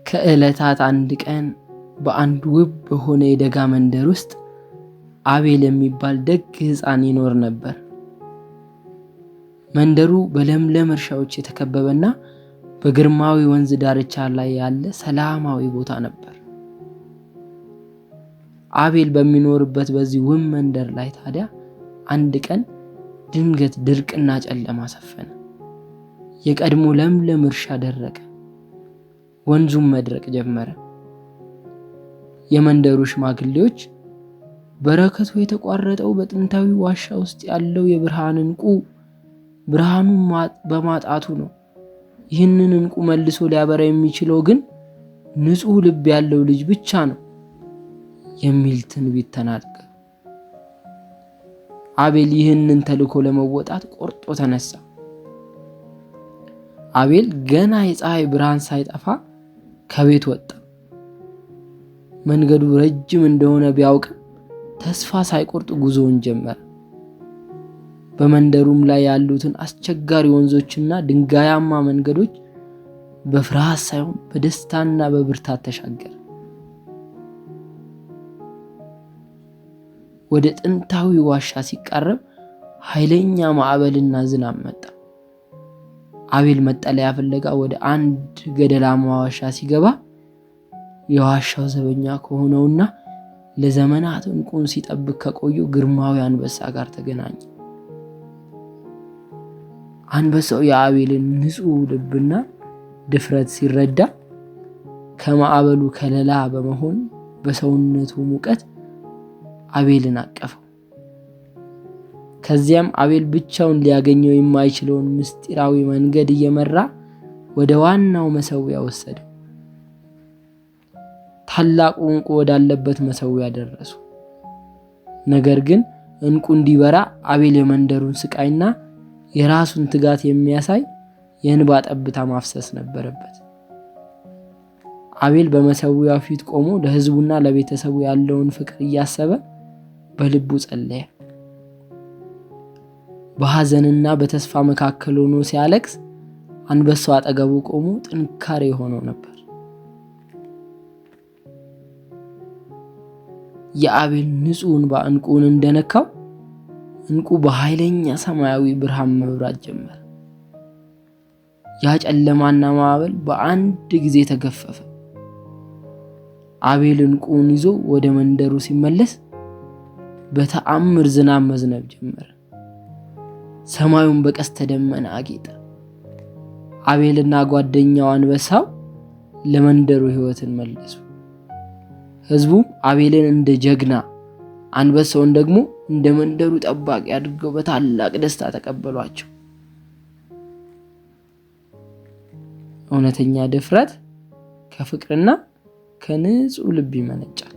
ከዕለታት አንድ ቀን በአንድ ውብ በሆነ የደጋ መንደር ውስጥ አቤል የሚባል ደግ ሕፃን ይኖር ነበር። መንደሩ በለምለም እርሻዎች የተከበበና በግርማዊ ወንዝ ዳርቻ ላይ ያለ ሰላማዊ ቦታ ነበር። አቤል በሚኖርበት በዚህ ውብ መንደር ላይ ታዲያ አንድ ቀን ድንገት ድርቅና ጨለማ ሰፈነ። የቀድሞ ለምለም እርሻ ደረቀ፣ ወንዙም መድረቅ ጀመረ። የመንደሩ ሽማግሌዎች በረከቱ የተቋረጠው በጥንታዊ ዋሻ ውስጥ ያለው የብርሃን እንቁ ብርሃኑን በማጣቱ ነው። ይህንን እንቁ መልሶ ሊያበራ የሚችለው ግን ንጹህ ልብ ያለው ልጅ ብቻ ነው የሚል ትንቢት ተናገሩ። አቤል ይህንን ተልእኮ ለመወጣት ቆርጦ ተነሳ። አቤል ገና የፀሐይ ብርሃን ሳይጠፋ ከቤት ወጣ። መንገዱ ረጅም እንደሆነ ቢያውቅም ተስፋ ሳይቆርጥ ጉዞውን ጀመረ። በመንደሩም ላይ ያሉትን አስቸጋሪ ወንዞችና ድንጋያማ መንገዶች በፍርሃት ሳይሆን በደስታና በብርታት ተሻገረ። ወደ ጥንታዊ ዋሻ ሲቃረብ ኃይለኛ ማዕበልና ዝናብ መጣ። አቤል መጠለያ ፍለጋ ወደ አንድ ገደላማ ዋሻ ሲገባ የዋሻው ዘበኛ ከሆነውና ለዘመናት እንቁን ሲጠብቅ ከቆየው ግርማዊ አንበሳ ጋር ተገናኘ። አንበሳው የአቤልን ንጹህ ልብና ድፍረት ሲረዳ ከማዕበሉ ከለላ በመሆን በሰውነቱ ሙቀት አቤልን አቀፈው። ከዚያም አቤል ብቻውን ሊያገኘው የማይችለውን ምስጢራዊ መንገድ እየመራ ወደ ዋናው መሰዊያ ወሰደው። ታላቁ እንቁ ወዳለበት መሰዊያ ደረሱ። ነገር ግን እንቁ እንዲበራ አቤል የመንደሩን ስቃይና የራሱን ትጋት የሚያሳይ የእንባ ጠብታ ማፍሰስ ነበረበት። አቤል በመሰዊያው ፊት ቆሞ ለሕዝቡና ለቤተሰቡ ያለውን ፍቅር እያሰበ በልቡ ጸለየ። በሐዘንና በተስፋ መካከል ሆኖ ሲያለቅስ አንበሳው አጠገቡ ቆሞ ጥንካሬ ሆኖ ነበር። የአቤል ንጹህ እንባ እንቁን እንደነካው እንቁ በኃይለኛ ሰማያዊ ብርሃን መብራት ጀመረ። ያ ጨለማና ማዕበል በአንድ ጊዜ ተገፈፈ። አቤል እንቁን ይዞ ወደ መንደሩ ሲመለስ በተአምር ዝናብ መዝነብ ጀመረ። ሰማዩን በቀስተ ደመና አጌጠ። አቤልና ጓደኛው አንበሳው ለመንደሩ ሕይወትን መለሱ። ሕዝቡም አቤልን እንደ ጀግና፣ አንበሳውን ደግሞ እንደ መንደሩ ጠባቂ አድርገው በታላቅ ደስታ ተቀበሏቸው። እውነተኛ ድፍረት ከፍቅርና ከንጹህ ልብ ይመነጫል።